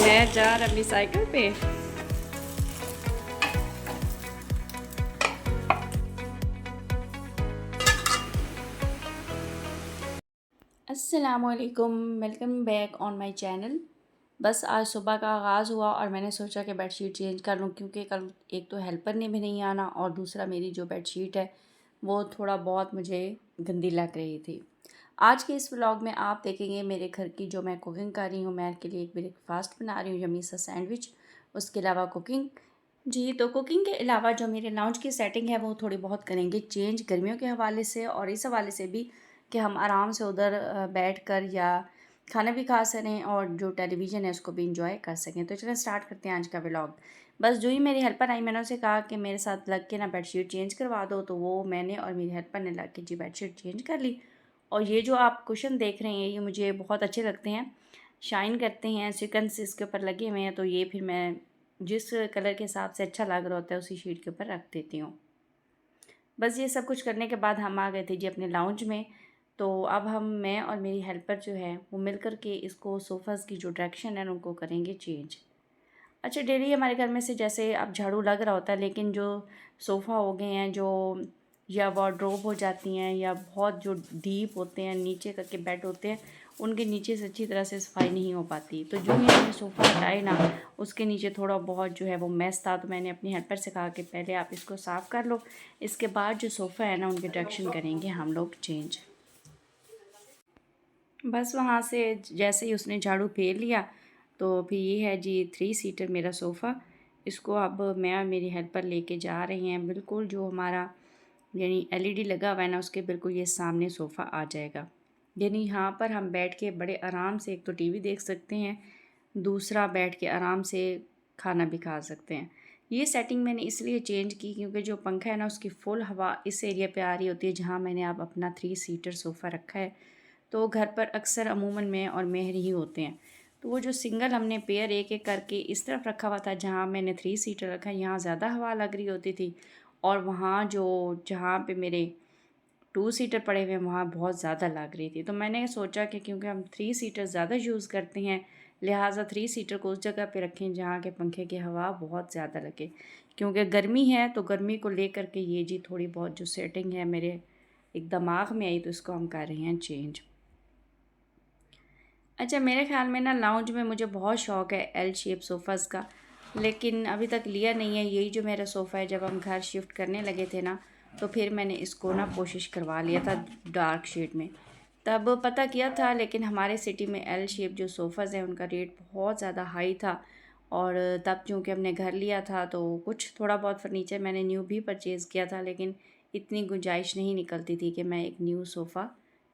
मैं जा रही साइकिल पे। अस्सलामुअलैकुम, welcome back on my channel. बस आज सुबह का आगाज़ हुआ और मैंने सोचा कि बेडशीट चेंज कर लूँ, क्योंकि कल एक तो हेल्पर ने भी नहीं आना और दूसरा मेरी जो बेडशीट है वो थोड़ा बहुत मुझे गंदी लग रही थी। आज के इस व्लॉग में आप देखेंगे मेरे घर की जो मैं कुकिंग कर रही हूँ। मैं के लिए एक ब्रेकफास्ट बना रही हूँ, यम्मी सा सैंडविच। उसके अलावा कुकिंग जी, तो कुकिंग के अलावा जो मेरे लाउंज की सेटिंग है वो थोड़ी बहुत करेंगे चेंज गर्मियों के हवाले से, और इस हवाले से भी कि हम आराम से उधर बैठकर या खाना भी खा सकें और जो टेलीविज़न है उसको भी इंजॉय कर सकें। तो चलें स्टार्ट करते हैं आज का व्लॉग। बस जो ही मेरी हेल्पर आई, मैंने उसे कहा कि मेरे साथ लग के ना बेडशीट चेंज करवा दो, तो वो मैंने और मेरी हेल्पर ने लग के जी बेडशीट चेंज कर ली। और ये जो आप कुशन देख रहे हैं ये मुझे बहुत अच्छे लगते हैं, शाइन करते हैं, सिकन्स इसके ऊपर लगे हुए हैं, तो ये फिर मैं जिस कलर के हिसाब से अच्छा लग रहा होता है उसी शीट के ऊपर रख देती हूँ। बस ये सब कुछ करने के बाद हम आ गए थे जी अपने लाउंज में। तो अब मैं और मेरी हेल्पर जो है वो मिल कर के इसको सोफ़ाज़ की जो डायरेक्शन है उनको करेंगे चेंज। अच्छा, डेली हमारे घर में से जैसे अब झाड़ू लग रहा होता है, लेकिन जो सोफ़ा हो गए हैं जो या वार्डरोब हो जाती हैं या बहुत जो डीप होते हैं नीचे करके बेड होते हैं, उनके नीचे से अच्छी तरह से सफाई नहीं हो पाती। तो जो ही हमने सोफ़ा हटाए ना, उसके नीचे थोड़ा बहुत जो है वो मैस था, तो मैंने अपनी हेल्पर से कहा कि पहले आप इसको साफ़ कर लो, इसके बाद जो सोफ़ा है ना उनके डायरेक्शन करेंगे हम लोग चेंज। बस वहाँ से जैसे ही उसने झाड़ू फेर लिया, तो फिर ये है जी 3 सीटर मेरा सोफ़ा। इसको अब मैं और मेरी हेल्पर लेके जा रहे हैं, बिल्कुल जो हमारा यानी एलईडी लगा हुआ है ना उसके बिल्कुल ये सामने सोफ़ा आ जाएगा। यानी यहाँ पर हम बैठ के बड़े आराम से एक तो टीवी देख सकते हैं, दूसरा बैठ के आराम से खाना भी खा सकते हैं। ये सेटिंग मैंने इसलिए चेंज की क्योंकि जो पंखा है ना उसकी फुल हवा इस एरिया पे आ रही होती है जहाँ मैंने अब अपना 3 सीटर सोफ़ा रखा है। तो घर पर अक्सर अमूमन मैं और मेहर ही होते हैं। तो वो जो सिंगल हमने पेयर एक-एक करके इस तरफ रखा हुआ था जहाँ मैंने 3 सीटर रखा है, यहाँ ज़्यादा हवा लग रही होती थी, और वहाँ जो जहाँ पे मेरे 2 सीटर पड़े हुए हैं वहाँ बहुत ज़्यादा लग रही थी। तो मैंने सोचा कि क्योंकि हम 3 सीटर ज़्यादा यूज़ करते हैं, लिहाज़ा 3 सीटर को उस जगह पे रखें जहाँ के पंखे की हवा बहुत ज़्यादा लगे। क्योंकि गर्मी है तो गर्मी को लेकर के ये जी थोड़ी बहुत जो सेटिंग है मेरे एक दिमाग में आई, तो इसको हम कर रहे हैं चेंज। अच्छा, मेरे ख़्याल में ना लाउंज में मुझे बहुत शौक़ है एल शेप सोफ़ाज़ का, लेकिन अभी तक लिया नहीं है। यही जो मेरा सोफ़ा है, जब हम घर शिफ्ट करने लगे थे ना, तो फिर मैंने इसको ना कोशिश करवा लिया था डार्क शेड में। तब पता किया था, लेकिन हमारे सिटी में एल शेप जो सोफ़ाज़ हैं उनका रेट बहुत ज़्यादा हाई था, और तब चूँकि हमने घर लिया था तो कुछ थोड़ा बहुत फ़र्नीचर मैंने न्यू भी परचेज़ किया था, लेकिन इतनी गुंजाइश नहीं निकलती थी कि मैं एक न्यू सोफ़ा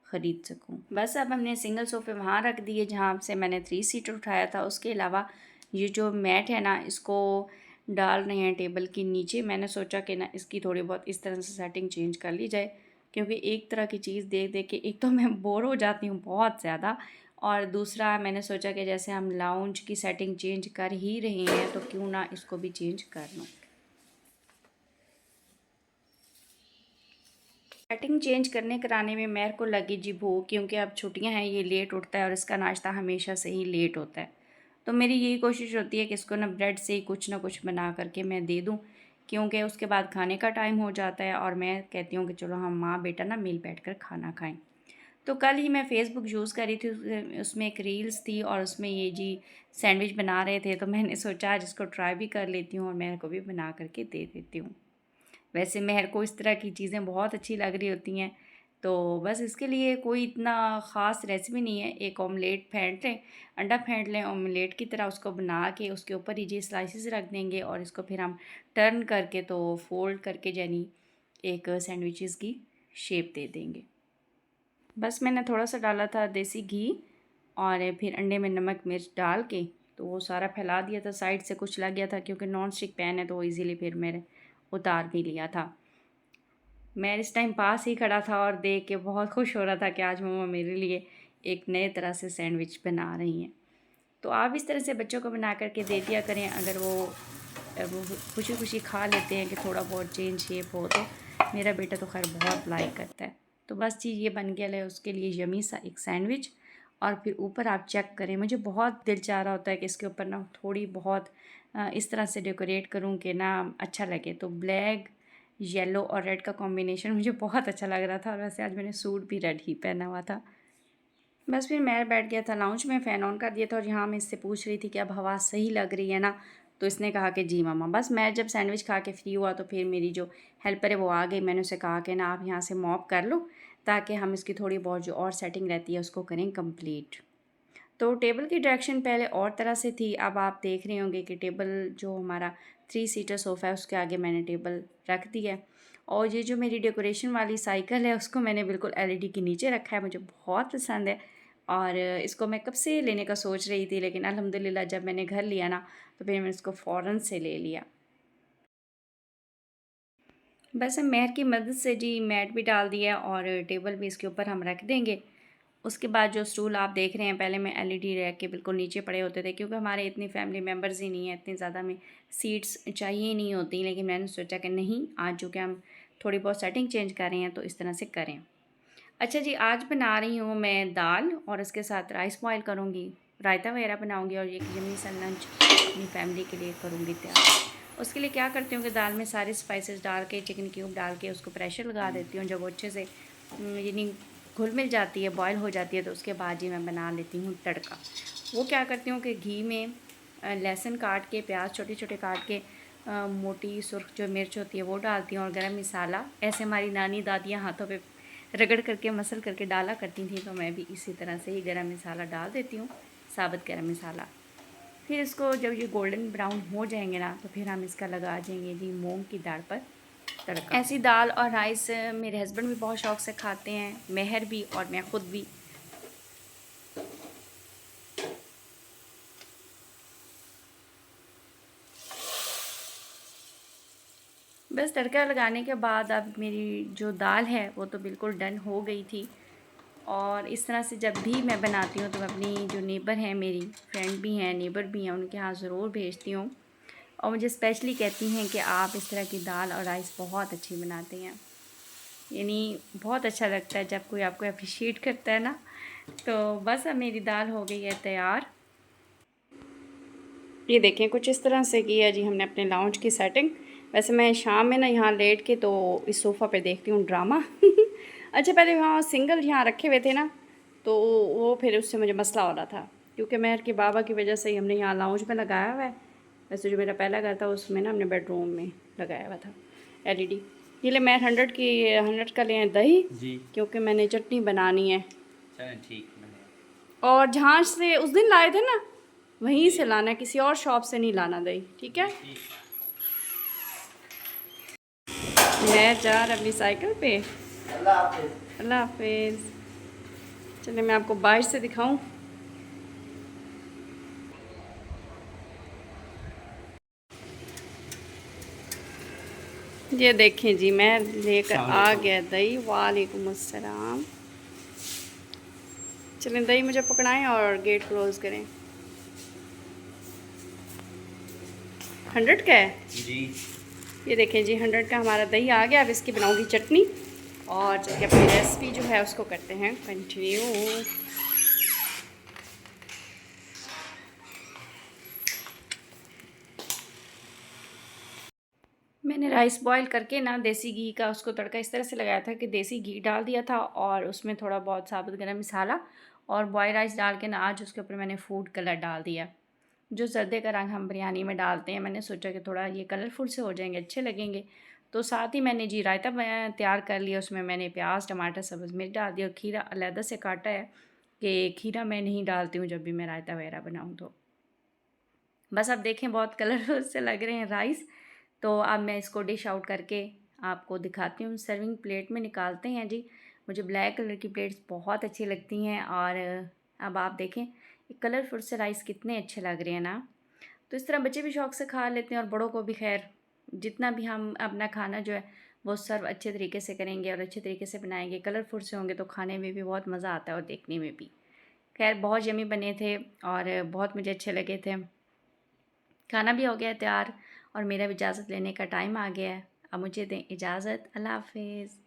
ख़रीद सकूँ। बस अब हमने सिंगल सोफ़े वहाँ रख दिए जहाँ से मैंने 3 सीटर उठाया था। उसके अलावा ये जो मैट है ना इसको डाल रहे हैं टेबल के नीचे। मैंने सोचा कि ना इसकी थोड़ी बहुत इस तरह से सेटिंग चेंज कर ली जाए, क्योंकि एक तरह की चीज़ देख देख के एक तो मैं बोर हो जाती हूँ बहुत ज़्यादा, और दूसरा मैंने सोचा कि जैसे हम लाउंज की सेटिंग चेंज कर ही रहे हैं तो क्यों ना इसको भी चेंज कर लूँ। सेटिंग चेंज करने कराने में मेरे को लगी जी भूख, क्योंकि अब छुट्टियां हैं, ये लेट उठता है और इसका नाश्ता हमेशा से ही लेट होता है। तो मेरी यही कोशिश होती है कि इसको ना ब्रेड से ही कुछ ना कुछ बना करके मैं दे दूं, क्योंकि उसके बाद खाने का टाइम हो जाता है और मैं कहती हूँ कि चलो हम माँ बेटा ना मिल बैठ कर खाना खाएँ। तो कल ही मैं फ़ेसबुक यूज़ कर रही थी, उसमें एक रील्स थी और उसमें ये जी सैंडविच बना रहे थे, तो मैंने सोचा आज इसको ट्राई भी कर लेती हूँ और मेरे को भी बना करके दे देती हूँ। वैसे मेहर को इस तरह की चीज़ें बहुत अच्छी लग रही होती हैं, तो बस इसके लिए कोई इतना ख़ास रेसिपी नहीं है। एक ऑमलेट फेंट लें, अंडा फेंट लें, ऑमलेट की तरह उसको बना के उसके ऊपर ही जी स्लाइसेस रख देंगे और इसको फिर हम टर्न करके तो फ़ोल्ड करके यानी एक सैंडविचेस की शेप दे देंगे। बस मैंने थोड़ा सा डाला था देसी घी और फिर अंडे में नमक मिर्च डाल के तो वो सारा फैला दिया था। साइड से कुछ लग गया था क्योंकि नॉन स्टिक पैन है, तो वो ईज़िली फिर मैंने उतार भी लिया था। मैं इस टाइम पास ही खड़ा था और देख के बहुत खुश हो रहा था कि आज मम्मा मेरे लिए एक नए तरह से सैंडविच बना रही हैं। तो आप इस तरह से बच्चों को बना कर के दे दिया करें, अगर वो खुशी खुशी खा लेते हैं कि थोड़ा बहुत चेंज शेप हो, तो मेरा बेटा तो खैर बहुत लाइक करता है। तो बस चीज़ ये बन गया है उसके लिए यमी सा एक सैंडविच, और फिर ऊपर आप चेक करें। मुझे बहुत दिल चाह रहा होता है कि इसके ऊपर ना थोड़ी बहुत इस तरह से डेकोरेट करूँ कि ना अच्छा लगे। तो ब्लैक, येलो और रेड का कॉम्बिनेशन मुझे बहुत अच्छा लग रहा था, और वैसे आज मैंने सूट भी रेड ही पहना हुआ था। बस फिर मैं बैठ गया था लाउंज में, फ़ैन ऑन कर दिया था, और यहाँ मैं इससे पूछ रही थी कि अब हवा सही लग रही है ना, तो इसने कहा कि जी मामा। बस मैं जब सैंडविच खा के फ्री हुआ तो फिर मेरी जो हेल्पर है वो आ गई। मैंने उसे कहा कि ना आप यहाँ से मॉप कर लो, ताकि हम इसकी थोड़ी बहुत जो और सेटिंग रहती है उसको करें कंप्लीट। तो टेबल की डायरेक्शन पहले और तरह से थी, अब आप देख रहे होंगे कि टेबल जो हमारा 3 सीटर सोफ़ा है उसके आगे मैंने टेबल रख दी है। और ये जो मेरी डेकोरेशन वाली साइकिल है उसको मैंने बिल्कुल एलईडी के नीचे रखा है, मुझे बहुत पसंद है। और इसको मैं कब से लेने का सोच रही थी, लेकिन अल्हम्दुलिल्लाह जब मैंने घर लिया ना तो फिर मैंने इसको फ़ौरन से ले लिया। बस हम मेहर की मदद से जी मैट भी डाल दिया और टेबल भी इसके ऊपर हम रख देंगे। उसके बाद जो स्टूल आप देख रहे हैं, पहले मैं एलईडी रैक के बिल्कुल नीचे पड़े होते थे, क्योंकि हमारे इतनी फैमिली मेम्बर्स ही नहीं है, इतनी ज़्यादा में सीट्स चाहिए ही नहीं होती। लेकिन मैंने सोचा कि नहीं, आज जो कि हम थोड़ी बहुत सेटिंग चेंज कर रहे हैं तो इस तरह से करें। अच्छा जी, आज बना रही हूँ मैं दाल और इसके साथ राइस बॉयल करूँगी, रायता वगैरह बनाऊँगी और एक यम्मी सा लंच अपनी फैमिली के लिए करूँगी तैयार। उसके लिए क्या करती हूँ कि दाल में सारे स्पाइसेस डाल के, चिकन क्यूब डाल के उसको प्रेशर लगा देती हूँ। जब वो अच्छे से यानी घुल मिल जाती है, बॉयल हो जाती है, तो उसके बाद ही मैं बना लेती हूँ तड़का। वो क्या करती हूँ कि घी में लहसुन काट के, प्याज छोटे छोटे काट के, मोटी सुर्ख जो मिर्च होती है वो डालती हूँ, और गरम मसाला ऐसे हमारी नानी दादियाँ हाथों पे रगड़ करके मसल करके डाला करती थी, तो मैं भी इसी तरह से ही गरम मसाला डाल देती हूँ, साबुत गरम मसाला। फिर इसको जब ये गोल्डन ब्राउन हो जाएंगे ना तो फिर हम इसका लगा देंगे जी मूंग की दाल पर तड़का। ऐसी दाल और राइस मेरे हस्बैंड भी बहुत शौक़ से खाते हैं, मेहर भी और मैं ख़ुद भी। बस तड़का लगाने के बाद अब मेरी जो दाल है वो तो बिल्कुल डन हो गई थी। और इस तरह से जब भी मैं बनाती हूँ तो मैं अपनी जो नेबर हैं, मेरी फ्रेंड भी हैं, नेबर भी हैं, उनके यहाँ ज़रूर भेजती हूँ, और मुझे स्पेशली कहती हैं कि आप इस तरह की दाल और राइस बहुत अच्छी बनाते हैं। यानी बहुत अच्छा लगता है जब कोई आपको अप्रिशिएट करता है ना। तो बस अब मेरी दाल हो गई है तैयार। ये देखें, कुछ इस तरह से की है जी हमने अपने लाउंज की सेटिंग। वैसे मैं शाम में ना यहाँ लेट के तो इस सोफ़ा पे देखती हूँ ड्रामा। अच्छा, पहले वहाँ सिंगल यहाँ रखे हुए थे ना, तो वो फिर उससे मुझे मसला हो रहा था, क्योंकि मेहर के बाबा की वजह से ही हमने यहाँ लाउंज में लगाया हुआ है। वैसे जो मेरा पहला घर था उसमें ना हमने बेडरूम में लगाया हुआ था एलईडी। ये ले मेहर 100 का ले दही जी, क्योंकि मैंने चटनी बनानी है। चलें ठीक है। और जहाँ से उस दिन लाए थे ना वहीं से लाना है, किसी और शॉप से नहीं लाना दही, ठीक है। मैं जा रहा अपनी साइकिल पे। अल्लाह हाफिज़। चलिए मैं आपको बाहर से दिखाऊं। ये देखें जी, मैं लेकर आ गया दही। वालेकुम अस्सलाम। चलें दही मुझे पकड़ाएं और गेट क्लोज़ करें। 100 का है जी। ये देखें जी, 100 का हमारा दही आ गया। अब इसकी बनाऊंगी चटनी, और चलिए अपनी रेसिपी जो है उसको करते हैं कंटिन्यू। मैंने राइस बॉईल करके ना देसी घी का उसको तड़का इस तरह से लगाया था कि देसी घी डाल दिया था और उसमें थोड़ा बहुत साबुत गरम मसाला और बॉयल राइस डाल के ना आज उसके ऊपर मैंने फूड कलर डाल दिया, जो सर्दे का रंग हम बिरयानी में डालते हैं। मैंने सोचा कि थोड़ा ये कलरफुल से हो जाएंगे, अच्छे लगेंगे। तो साथ ही मैंने जी रायता तैयार कर लिया। उसमें मैंने प्याज, टमाटर, सब्ज़ मिर्च डाल दिया और खीरा अलहदा से काटा है कि खीरा मैं नहीं डालती हूँ जब भी मैं रायता वगैरह बनाऊँ तो। बस अब देखें, बहुत कलरफुल से लग रहे हैं राइस। तो अब मैं इसको डिश आउट करके आपको दिखाती हूँ। सर्विंग प्लेट में निकालते हैं जी। मुझे ब्लैक कलर की प्लेट्स बहुत अच्छी लगती हैं। और अब आप देखें कलरफुल से राइस कितने अच्छे लग रहे हैं ना। तो इस तरह बच्चे भी शौक़ से खा लेते हैं और बड़ों को भी। खैर, जितना भी हम अपना खाना जो है वो सर्व अच्छे तरीके से करेंगे और अच्छे तरीके से बनाएंगे, कलरफुल से होंगे, तो खाने में भी बहुत मज़ा आता है और देखने में भी। खैर, बहुत यम्मी बने थे और बहुत मुझे अच्छे लगे थे। खाना भी हो गया तैयार और मेरा भी इजाज़त लेने का टाइम आ गया है। अब मुझे दें इजाज़त। अल्लाह हाफिज़।